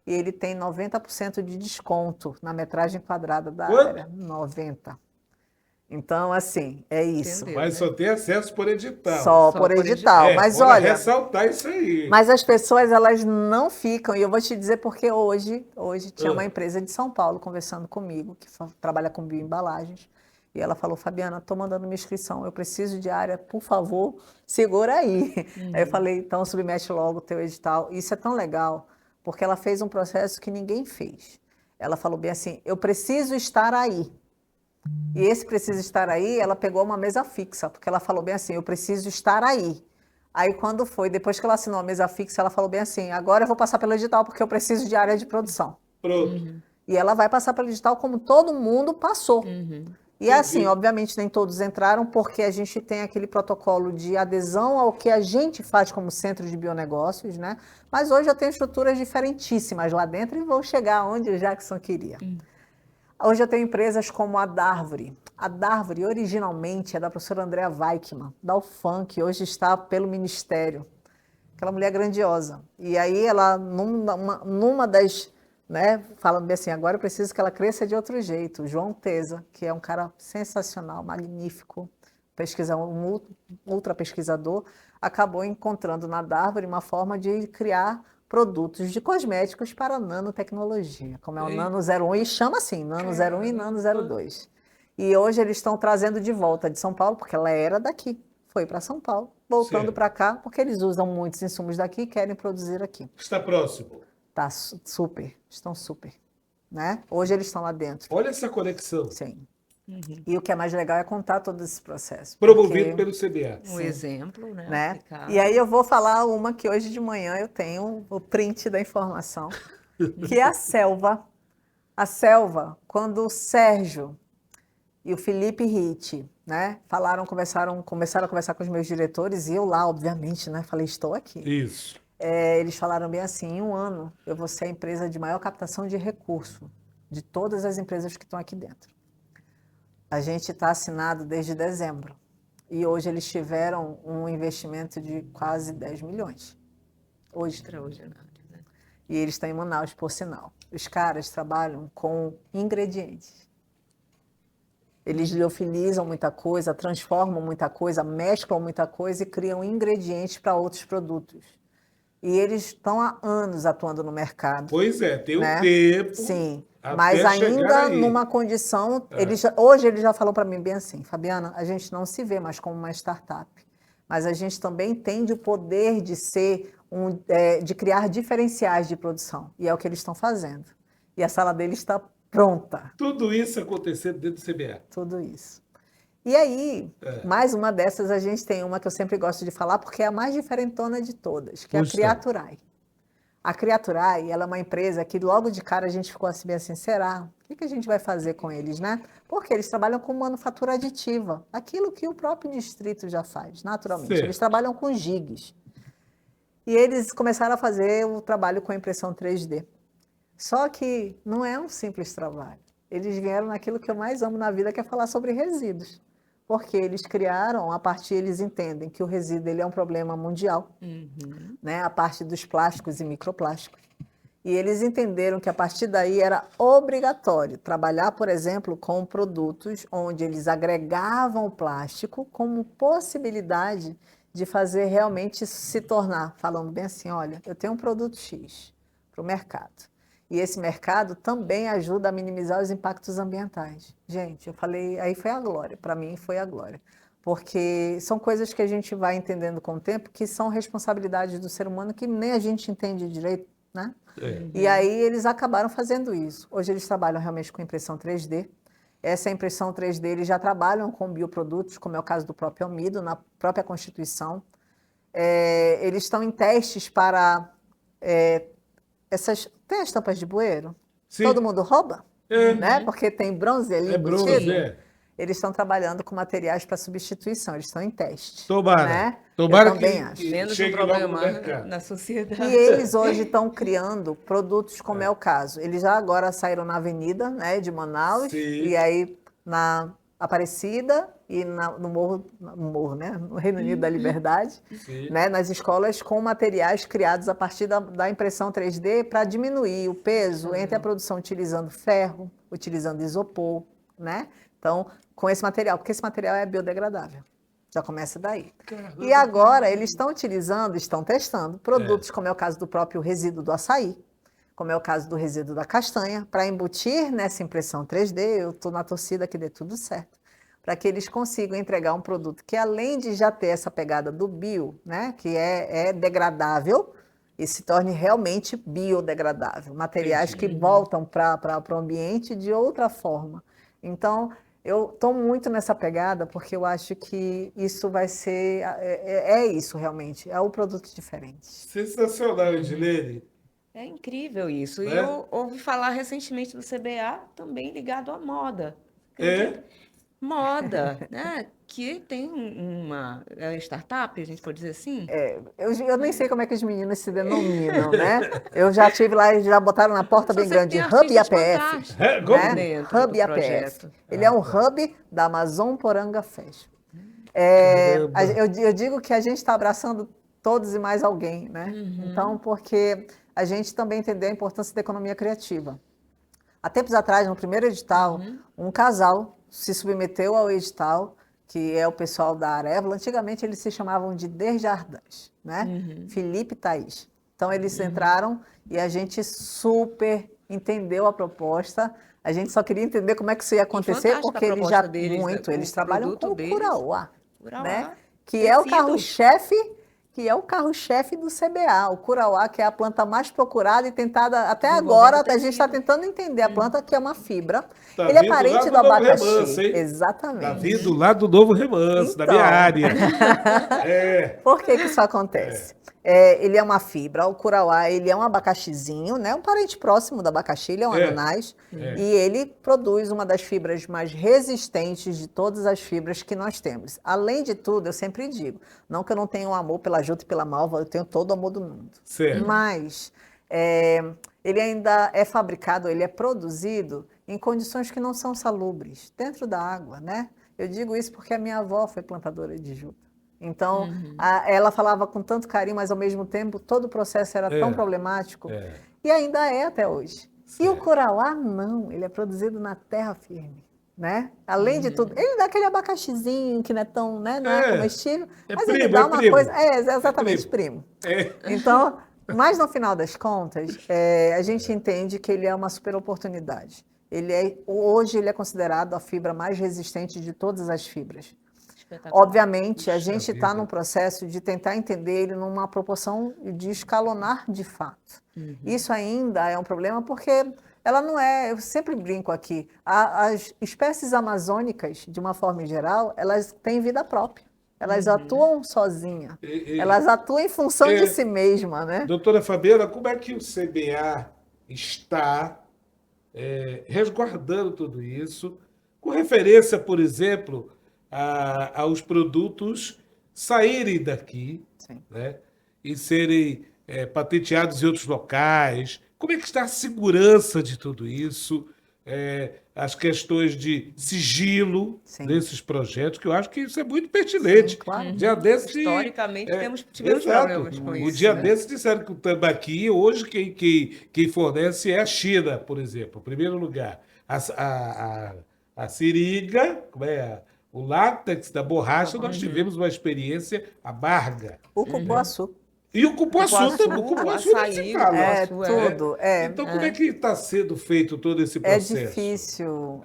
e ele tem 90% de desconto na metragem quadrada da Quanto? área. 90%. Então, assim, é isso. Entendeu, Mas né? só tem acesso por edital. Só Só por por edital. edital. Mas bora olha, ressaltar isso aí. mas as pessoas, elas não ficam, e eu vou te dizer porque hoje tinha uma Ah. empresa de São Paulo conversando comigo, que trabalha com bioembalagens, e ela falou, Fabiana, estou mandando minha inscrição, eu preciso de área, por favor, segura aí. Aí eu falei, então submete logo o teu edital. Isso é tão legal, porque ela fez um processo que ninguém fez. Ela falou bem assim, eu preciso estar aí. E esse precisa estar aí, ela pegou uma mesa fixa, porque ela falou bem assim, eu preciso estar aí. Aí quando foi, depois que ela assinou a mesa fixa, ela falou bem assim, agora eu vou passar pelo edital porque eu preciso de área de produção. Pronto. E ela vai passar pelo edital como todo mundo passou. E assim, Entendi. obviamente nem todos entraram, porque a gente tem aquele protocolo de adesão ao que a gente faz como centro de bionegócios, né? Mas hoje eu tenho estruturas diferentíssimas lá dentro e vou chegar onde o Jackson queria. Hoje eu tenho empresas como a Darvore. A Darvore, originalmente, é da professora Andrea Weichmann, da UFAM, que hoje está pelo Ministério. Aquela mulher grandiosa. E aí ela, numa das, né, falando bem assim, agora eu preciso que ela cresça de outro jeito. O João Teza, que é um cara sensacional, magnífico, um ultra pesquisador, acabou encontrando na Darvore uma forma de criar produtos de cosméticos para nanotecnologia, como é o Ei. Nano 01, e chama assim, Nano 01 e Nano 02. E hoje eles estão trazendo de volta de São Paulo, porque ela era daqui, foi para São Paulo, voltando Certo. para cá, porque eles usam muitos insumos daqui e querem produzir aqui. Está próximo. Tá super, estão super, né? Hoje eles estão lá dentro, Olha essa conexão. sim. E o que é mais legal é contar todo esse processo. Promovido porque, pelo CBA. Um exemplo, né? né? Aplicado. E aí eu vou falar uma que hoje de manhã eu tenho o print da informação, que é a Selva. A Selva, quando o Sérgio e o Felipe Ritt, né, começaram a conversar com os meus diretores, e eu lá, obviamente, né, falei, estou aqui. Isso. Eles falaram bem assim, em um ano eu vou ser a empresa de maior captação de recurso de todas as empresas que estão aqui dentro. A gente está assinado desde dezembro. E hoje eles tiveram um investimento de quase 10 milhões. Hoje. Extraordinário, né? E eles estão em Manaus, por sinal. Os caras trabalham com ingredientes. Eles liofilizam muita coisa, transformam muita coisa, mesclam muita coisa e criam ingredientes para outros produtos. E eles estão há anos atuando no mercado. Pois é, tem um né? tempo. Sim, até mas chegar ainda aí. numa condição. Hoje eles já falam para mim bem assim, Fabiana, a gente não se vê mais como uma startup, mas a gente também entende o poder de ser de criar diferenciais de produção. E é o que eles estão fazendo. E a sala deles está pronta. Tudo isso acontecendo dentro do CBA. Tudo isso. E aí, mais uma dessas, a gente tem uma que eu sempre gosto de falar, porque é a mais diferentona de todas, que é a Puxa. Criaturai. A Criaturai, ela é uma empresa que logo de cara a gente ficou assim, bem assim, será? O que a gente vai fazer com eles, né? Porque eles trabalham com manufatura aditiva, aquilo que o próprio distrito já faz, naturalmente. Certo. Eles trabalham com gigs. E eles começaram a fazer o trabalho com impressão 3D. Só que não é um simples trabalho. Eles vieram naquilo que eu mais amo na vida, que é falar sobre resíduos. Porque eles criaram, eles entendem que o resíduo ele é um problema mundial, né? A parte dos plásticos e microplásticos. E eles entenderam que a partir daí era obrigatório trabalhar, por exemplo, com produtos onde eles agregavam o plástico como possibilidade de fazer realmente se tornar, falando bem assim, olha, eu tenho um produto X para o mercado. E esse mercado também ajuda a minimizar os impactos ambientais. Gente, eu falei, aí foi a glória, para mim foi a glória. Porque são coisas que a gente vai entendendo com o tempo, que são responsabilidades do ser humano que nem a gente entende direito, né? E aí eles acabaram fazendo isso. Hoje eles trabalham realmente com impressão 3D. Essa impressão 3D, eles já trabalham com bioprodutos, como é o caso do próprio Almido, na própria Constituição. Eles estão em testes para... Tem as tampas de bueiro? Sim. Todo mundo rouba, né? Porque tem bronze ali embutido. bronze, Eles estão trabalhando com materiais para substituição, eles estão em teste. Tomara. Né? Tomara Eu também que acho. Menos um chegue logo no problema mercado. na sociedade. E eles hoje estão criando produtos, como é o caso. Eles já agora saíram na Avenida, né, de Manaus, Sim. e aí na Aparecida e no Morro, né, no Reino Unido da Liberdade, Sim. né, nas escolas com materiais criados a partir da impressão 3D para diminuir o peso entre a produção utilizando ferro, utilizando isopor, né? Então, com esse material, porque esse material é biodegradável. Já começa daí. Caramba. E agora eles estão utilizando, estão testando produtos, como é o caso do próprio resíduo do açaí, como é o caso do resíduo da castanha, para embutir nessa impressão 3D. Eu estou na torcida que dê tudo certo, para que eles consigam entregar um produto que, além de já ter essa pegada do bio, né, que é degradável, e se torne realmente biodegradável. Materiais que voltam para o ambiente de outra forma. Então, eu estou muito nessa pegada, porque eu acho que isso vai ser... isso, realmente. É um produto diferente. Sensacional, Edilene. É incrível isso. E Né? eu ouvi falar recentemente do CBA também ligado à moda. É? Moda, né? Que tem uma startup, a gente pode dizer assim? Eu nem sei como é que os meninos se denominam, né? Eu já estive lá e já botaram na porta bem Você grande, tem Hub artistas APF. fantásticos Como? dentro Hub do APF. projeto. Ele é um hub da Amazon Poranga Fashion. Caramba. Eu digo que a gente está abraçando todos e mais alguém, né? Então, porque a gente também entendeu a importância da economia criativa. Há tempos atrás, no primeiro edital, um casal se submeteu ao edital, que é o pessoal da Arevalo. Antigamente eles se chamavam de Desjardins, né? Felipe e Thaís. Então eles entraram e a gente super entendeu a proposta. A gente só queria entender como é que isso ia acontecer, fantástica porque a eles proposta já deles, né? eles O trabalham produto com o deles. Curauá, Curauá, né? Que é o tecido. carro-chefe do CBA, o Curauá, que é a planta mais procurada e tentada até Desenvolvendo agora. A gente está tecido. tentando entender a planta, que é uma fibra. Tá Ele é vindo lá parente do do Novo abacaxi. Remanso, hein? Tá Exatamente. vindo lá do Novo Remanso, da minha Então. área. É. Por que isso acontece? Ele é uma fibra, o curauá, ele é um abacaxizinho, né? Um parente próximo do abacaxi, ele é um ananás. E ele produz uma das fibras mais resistentes de todas as fibras que nós temos. Além de tudo, eu sempre digo, não que eu não tenha um amor pela juta e pela malva, eu tenho todo o amor do mundo. Certo. Mas ele ainda é fabricado, ele é produzido em condições que não são salubres, dentro da água, né? Eu digo isso porque a minha avó foi plantadora de juta. Então, ela falava com tanto carinho, mas ao mesmo tempo todo o processo era tão problemático, e ainda é até hoje. E o curauá, não, ele é produzido na terra firme, né? Além de tudo, ele dá aquele abacaxizinho que não é tão, né, não é comestível, mas ele dá uma coisa... exatamente, primo. Então, mas no final das contas, a gente entende que ele é uma super oportunidade. Hoje ele é considerado a fibra mais resistente de todas as fibras. Obviamente, a gente está num processo de tentar entender ele numa proporção de escalonar de fato. Isso ainda é um problema porque ela não é, eu sempre brinco aqui, as espécies amazônicas, de uma forma geral, elas têm vida própria. Elas atuam sozinhas. Elas atuam em função de si mesma, né? Doutora Fabiana, como é que o CBA está resguardando tudo isso, com referência, por exemplo, aos produtos saírem daqui, né, e serem patenteados em outros locais? Como é que está a segurança de tudo isso? As questões de sigilo desses projetos, que eu acho que isso é muito pertinente. Sim, claro. Dia desse, Historicamente, tivemos exato. problemas com O isso. dia né? desse disseram que o tambaqui, hoje, quem fornece é a China, por exemplo, em primeiro lugar. A seringa, o látex da borracha, nós tivemos uma experiência amarga. O cupuaçu. E o cupuaçu também, o o cupuaçu nem açaí, se o fala. cupuaçu, Tudo. Então, como é que está sendo feito todo esse É processo? difícil.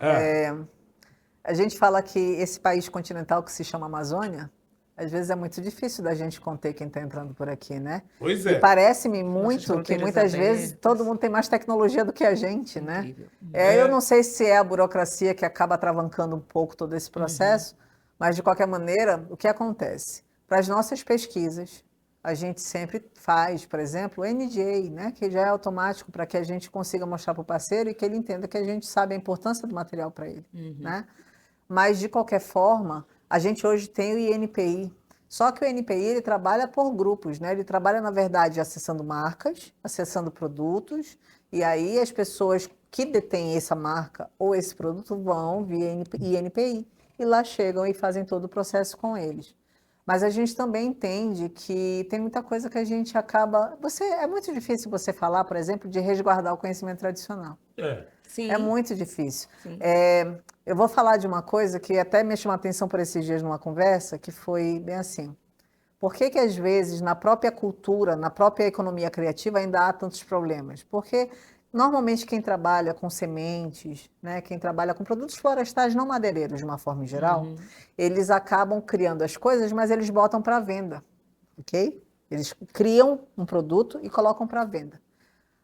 A gente fala que esse país continental que se chama Amazônia, às vezes é muito difícil da gente conter quem está entrando por aqui, né? Pois E é. parece-me muito que fronteiras muitas vezes abertas. todo mundo tem mais tecnologia do que a gente, né? Incrível. Eu não sei se é a burocracia que acaba travancando um pouco todo esse processo, mas de qualquer maneira, o que acontece? Para as nossas pesquisas, a gente sempre faz, por exemplo, o NDA, né? Que já é automático para que a gente consiga mostrar para o parceiro e que ele entenda que a gente sabe a importância do material para ele, né? Mas, de qualquer forma, a gente hoje tem o INPI. Só que o INPI, ele trabalha por grupos, né? Ele trabalha, na verdade, acessando marcas, acessando produtos, e aí as pessoas que detêm essa marca ou esse produto vão via INPI, e lá chegam e fazem todo o processo com eles. Mas a gente também entende que tem muita coisa que a gente acaba... É muito difícil você falar, por exemplo, de resguardar o conhecimento tradicional. Sim, É muito difícil. sim. Eu vou falar de uma coisa que até me chamou a atenção por esses dias numa conversa, que foi bem assim. Por que que às vezes na própria cultura, na própria economia criativa ainda há tantos problemas? Porque normalmente quem trabalha com sementes, né, quem trabalha com produtos florestais não madeireiros de uma forma geral, Uhum. eles acabam criando as coisas, mas eles botam para venda, ok? Eles criam um produto e colocam para venda.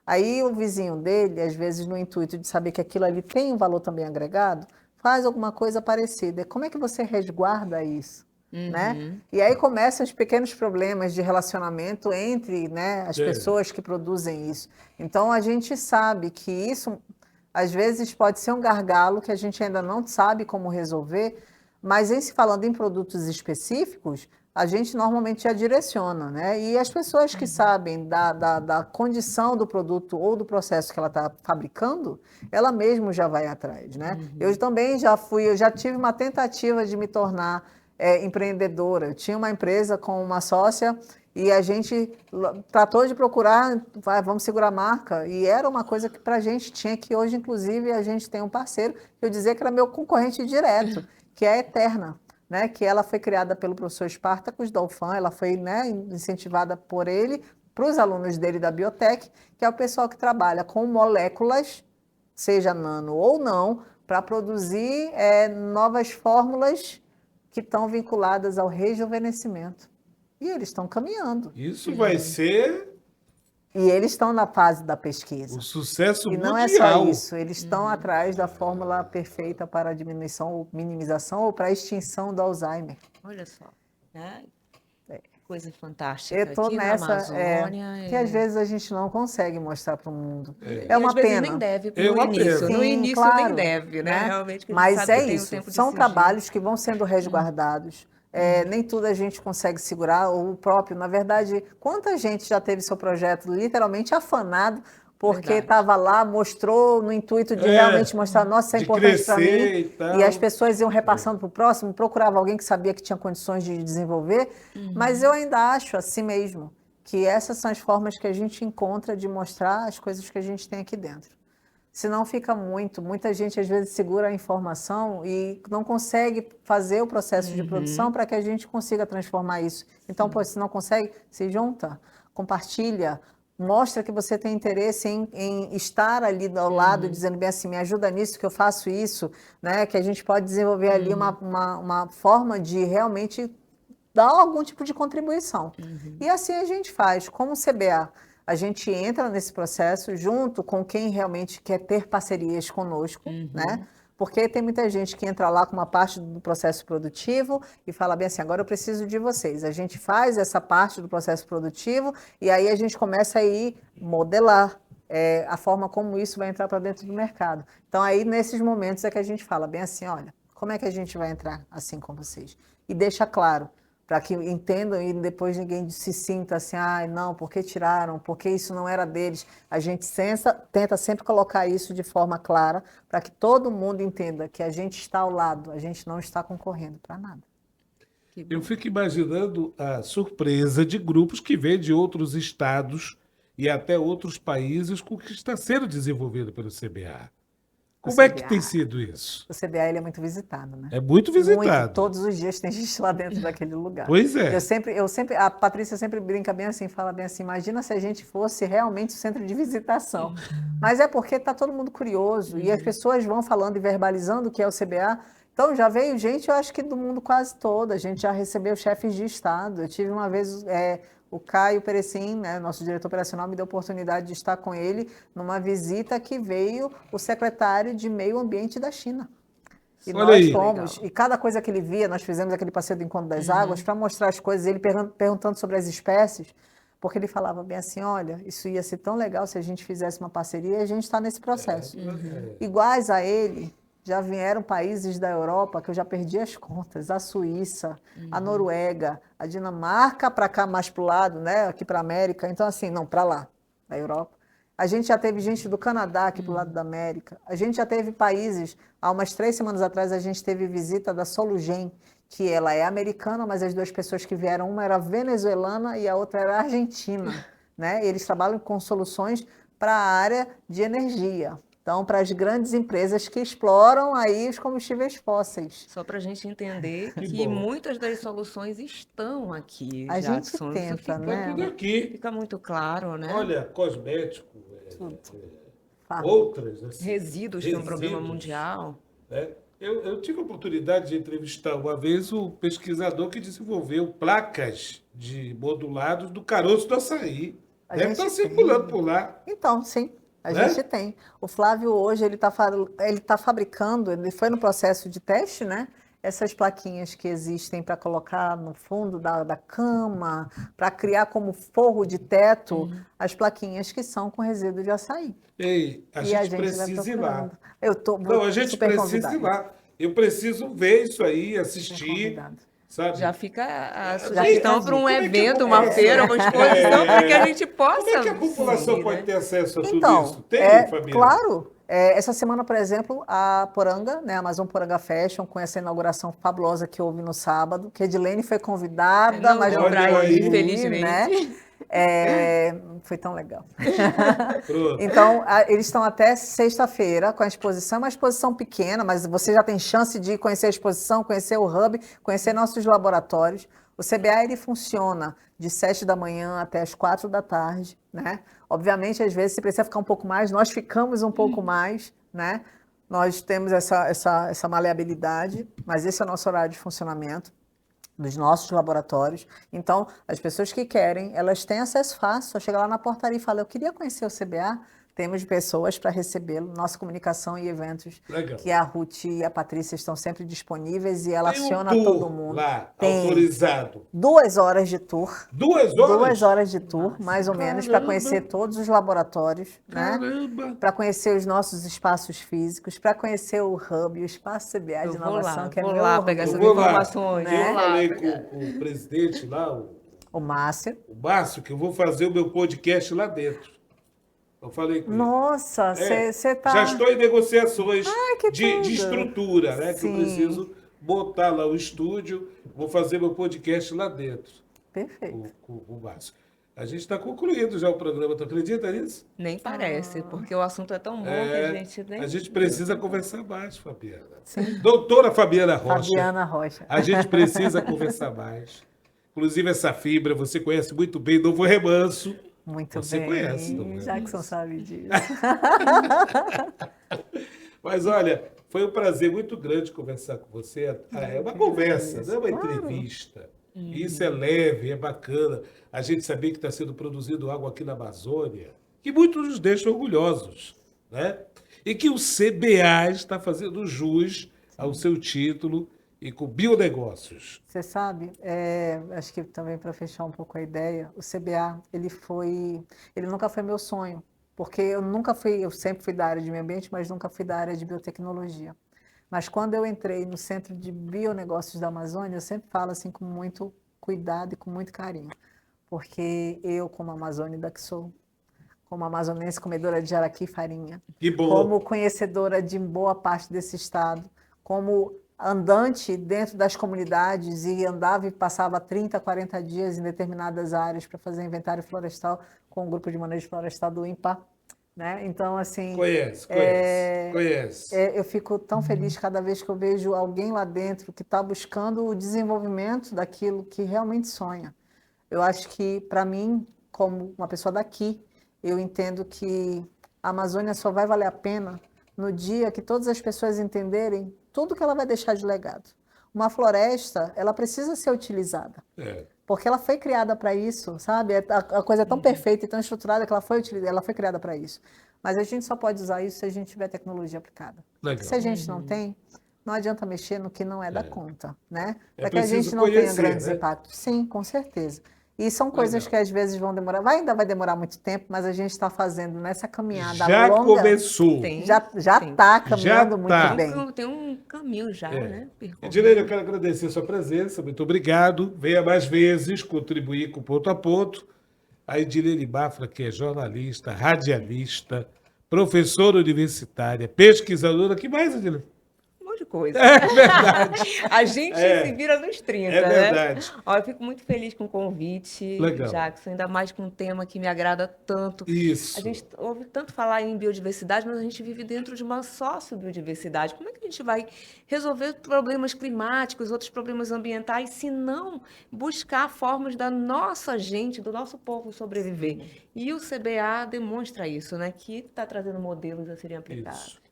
Aí o vizinho dele, às vezes no intuito de saber que aquilo ali tem um valor também agregado, faz alguma coisa parecida. E como é que você resguarda isso? Né? Uhum. E aí começam os pequenos problemas de relacionamento entre, né, as É. pessoas que produzem isso. Então a gente sabe que isso às vezes pode ser um gargalo que a gente ainda não sabe como resolver, mas em se falando em produtos específicos, a gente normalmente já direciona, né? E as pessoas que sabem da condição do produto ou do processo que ela está fabricando, ela mesmo já vai atrás, né? Eu também eu já tive uma tentativa de me tornar empreendedora. Eu tinha uma empresa com uma sócia e a gente tratou de procurar, vamos segurar a marca, e era uma coisa que para a gente tinha, que hoje, inclusive, a gente tem um parceiro, eu dizia que era meu concorrente direto, que é a Eterna, né? Que ela foi criada pelo professor Spartacus Dolfan, ela foi, né, incentivada por ele, para os alunos dele da Biotech, que é o pessoal que trabalha com moléculas, seja nano ou não, para produzir novas fórmulas que estão vinculadas ao rejuvenescimento. E eles estão caminhando. Isso vai ser E eles estão na fase da o pesquisa. sucesso E não é só mundial. isso, eles estão atrás da fórmula perfeita para a diminuição ou minimização ou para a extinção do Alzheimer. Olha só, né? Coisa fantástica. Eu estou Aqui na nessa, Amazônia. que às vezes a gente não consegue mostrar para o mundo. E É uma às vezes pena. nem deve É no uma início. pena. No Sim, início claro, nem deve, né? Realmente, que a gente Mas sabe é que tem o isso. tempo de São sigilo. trabalhos que vão sendo resguardados. Nem tudo a gente consegue segurar, ou o próprio. Na verdade, quanta gente já teve seu projeto literalmente afanado porque Verdade. estava lá, mostrou no intuito de É, realmente mostrar, nossa, isso é de importante para crescer mim. e tal. E as pessoas iam repassando para o próximo, procurava alguém que sabia que tinha condições de desenvolver. Mas eu ainda acho assim mesmo que essas são as formas que a gente encontra de mostrar as coisas que a gente tem aqui dentro. Senão fica muita gente às vezes segura a informação e não consegue fazer o processo de produção para que a gente consiga transformar isso. Então, pô, se não consegue, se junta, compartilha, mostra que você tem interesse em estar ali ao lado, dizendo bem assim, me ajuda nisso, que eu faço isso, né? Que a gente pode desenvolver ali uma forma de realmente dar algum tipo de contribuição. E assim a gente faz. Como CBA, a gente entra nesse processo junto com quem realmente quer ter parcerias conosco, né? Porque tem muita gente que entra lá com uma parte do processo produtivo e fala bem assim, agora eu preciso de vocês. A gente faz essa parte do processo produtivo e aí a gente começa a ir modelar a forma como isso vai entrar para dentro do mercado. Então aí nesses momentos é que a gente fala bem assim, olha, como é que a gente vai entrar assim com vocês? E deixa claro, para que entendam e depois ninguém se sinta assim, ah, não, por que tiraram? Porque isso não era deles. A gente tenta sempre colocar isso de forma clara para que todo mundo entenda que a gente está ao lado, a gente não está concorrendo para nada. Que bom. Eu fico imaginando a surpresa de grupos que vêm de outros estados e até outros países com o que está sendo desenvolvido pelo CBA. Como é que tem sido isso? O CBA ele é muito visitado, né? É muito visitado. Todos os dias tem gente lá dentro daquele lugar. Pois é. A Patrícia sempre brinca bem assim, fala bem assim, imagina se a gente fosse realmente o centro de visitação. Mas é porque está todo mundo curioso e as pessoas vão falando e verbalizando o que é o CBA. Então já veio gente, eu acho que do mundo quase todo. A gente já recebeu chefes de estado. Eu tive uma vez o Caio Perecim, né, nosso diretor operacional, me deu a oportunidade de estar com ele numa visita que veio o secretário de Meio Ambiente da China. E Olha nós aí. fomos, Legal. e cada coisa que ele via, nós fizemos aquele passeio do Encontro das Águas para mostrar as coisas, ele perguntando sobre as espécies, porque ele falava bem assim, olha, isso ia ser tão legal se a gente fizesse uma parceria, e a gente está nesse processo. Iguais a ele, já vieram países da Europa que eu já perdi as contas, a Suíça, a Noruega, a Dinamarca, para cá mais para o lado, né, aqui para a América, então assim, não, para lá, da Europa. A gente já teve gente do Canadá aqui para o lado da América. A gente já teve países, há umas 3 semanas atrás, a gente teve visita da Solugen, que ela é americana, mas as duas pessoas que vieram, uma era venezuelana e a outra era argentina. Né? Eles trabalham com soluções para a área de energia. Então, para as grandes empresas que exploram aí os combustíveis fósseis. Só para a gente entender Que que bom. muitas das soluções estão aqui, A gente Jackson. Isso tenta, fica, Tá tudo né? aqui. fica muito claro, né? Olha, cosmético, Tudo. outras. Assim, Resíduos, que é um problema resíduos, mundial. né? Eu tive a oportunidade de entrevistar uma vez o pesquisador que desenvolveu placas de modulados do caroço do açaí. A Deve gente estar circulando tem. por lá. Então, sim, a Né? gente tem. O Flávio hoje ele tá fabricando, ele foi no processo de teste, né? Essas plaquinhas que existem para colocar no fundo da cama, para criar como forro de teto, as plaquinhas que são com resíduo de açaí. Ei, a E a gente gente vai precisa ir lá. procurando. Eu tô Não, a gente super precisa ir convidada. lá. Eu preciso ver isso aí, Super assistir, convidada. sabe? Já fica a Já sugestão fica a para um dica. Como é que evento, eu uma posso- feira, uma exposição, para que a gente possa. Como é que a população seguir, pode né? ter acesso a tudo Então, isso? Tem, Fabiana? claro. Essa semana, por exemplo, a Poranga, né, a Amazon Poranga Fashion, com essa inauguração fabulosa que houve no sábado, que a Edilene foi convidada, Não mas deu não pra pôde ir, ir, infelizmente. né? Foi tão legal. Pronto. Então, eles estão até sexta-feira com a exposição, uma exposição pequena, mas você já tem chance de conhecer a exposição, conhecer o hub, conhecer nossos laboratórios. O CBA ele funciona de 7 da manhã até as 4 da tarde, né? Obviamente, às vezes, se precisa ficar um pouco mais, nós ficamos um pouco mais, né? Nós temos essa maleabilidade, mas esse é o nosso horário de funcionamento dos nossos laboratórios. Então, as pessoas que querem, elas têm acesso fácil. Só chega lá na portaria e fala, eu queria conhecer o CBA. Temos pessoas para recebê-lo. Nossa comunicação e eventos, Legal. que a Ruth e a Patrícia estão sempre disponíveis e ela Tem um aciona tour todo mundo. lá, Tem autorizado. 2 horas de tour. 2 horas? 2 horas de tour, mais ou menos, para Caramba. conhecer todos os laboratórios, né? Caramba! Para conhecer os nossos espaços físicos, para conhecer o Hub, o Espaço CBA de Eu vou inovação, lá, que é vou meu lá orgulho. pegar Eu essas vou lá. informações. né? Eu Vou lá falei pegar. com o presidente lá, O Márcio. o Márcio, que eu vou fazer o meu podcast lá dentro. Eu falei com ele. Nossa, É, você tá... Já estou em negociações que de tudo. estrutura, né? Que eu Sim. preciso botar lá o estúdio, vou fazer meu podcast lá dentro Perfeito. com o Márcio. A gente está concluindo já o programa, tu acredita nisso? Nem parece, porque o assunto é tão bom que a gente nem. A gente precisa conversar mais, Fabiana. Doutora Fabiana Rocha. Fabiana Rocha. A gente precisa conversar mais. Inclusive, essa fibra, você conhece muito bem, Novo Remanso. Muito Você bem. conhece, Novo Jackson Remanso. sabe disso. Mas olha, foi um prazer muito grande conversar com você. É uma conversa, não é uma entrevista. Isso é leve, é bacana. A gente saber que está sendo produzido algo aqui na Amazônia, que muitos nos deixam orgulhosos, né? E que o CBA está fazendo jus ao seu título e com bionegócios. Você sabe, acho que também para fechar um pouco a ideia, o CBA, ele nunca foi meu sonho, porque eu sempre fui da área de meio ambiente, mas nunca fui da área de biotecnologia. Mas quando eu entrei no Centro de Bionegócios da Amazônia, eu sempre falo assim com muito cuidado e com muito carinho, porque eu, como amazônida que sou, como amazonense comedora de jaraqui e farinha, Que bom. como conhecedora de boa parte desse estado, como andante dentro das comunidades e andava e passava 30, 40 dias em determinadas áreas para fazer inventário florestal com o grupo de manejo florestal do INPA, né? Então, assim... Conhece. eu fico tão feliz cada vez que eu vejo alguém lá dentro que está buscando o desenvolvimento daquilo que realmente sonha. Eu acho que, para mim, como uma pessoa daqui, eu entendo que a Amazônia só vai valer a pena no dia que todas as pessoas entenderem tudo que ela vai deixar de legado. Uma floresta, ela precisa ser utilizada. Porque ela foi criada para isso, sabe? A coisa é tão perfeita e tão estruturada que ela foi criada para isso. Mas a gente só pode usar isso se a gente tiver tecnologia aplicada. Legal. Se a gente não tem, não adianta mexer no que não é da conta, né? É Para que a preciso gente não tenha conhecer, grandes né? impactos. Sim, com certeza. E são coisas Legal. que às vezes vão demorar, ainda vai demorar muito tempo, mas a gente está fazendo nessa caminhada Já longa. começou. Tem. Já está caminhando tá. muito bem. Tem um caminho já, né? Edilene, eu quero agradecer a sua presença, muito obrigado. Venha mais vezes contribuir com Ponto a Ponto. A Edilene Bafra, que é jornalista, radialista, professora universitária, pesquisadora. Que mais, Edilene? Um monte de coisa. É verdade. A gente É. se vira nos 30, É né? verdade. Ó, eu fico muito feliz com o convite, Legal. Jackson, ainda mais com um tema que me agrada tanto. A Isso. gente ouve tanto falar em biodiversidade, mas a gente vive dentro de uma sociobiodiversidade. Como é que a gente vai resolver problemas climáticos, outros problemas ambientais, se não buscar formas da nossa gente, do nosso povo sobreviver? E o CBA demonstra isso, né? Que está trazendo modelos a serem aplicados. Isso.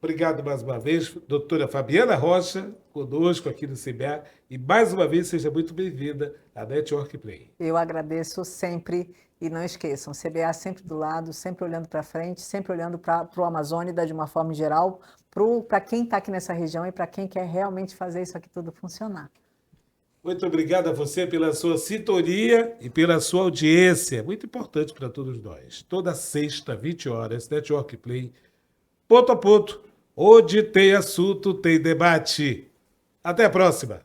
Obrigado mais uma vez, doutora Fabiana Rocha, conosco aqui no CBA. E mais uma vez, seja muito bem-vinda à Network Play. Eu agradeço sempre e não esqueçam, CBA sempre do lado, sempre olhando para frente, sempre olhando para o Amazônida de uma forma geral, para quem está aqui nessa região e para quem quer realmente fazer isso aqui tudo funcionar. Muito obrigado a você pela sua sintonia e pela sua audiência. Muito importante para todos nós. Toda sexta, 20 horas, Network Play, ponto a ponto. Onde tem assunto, tem debate. Até a próxima.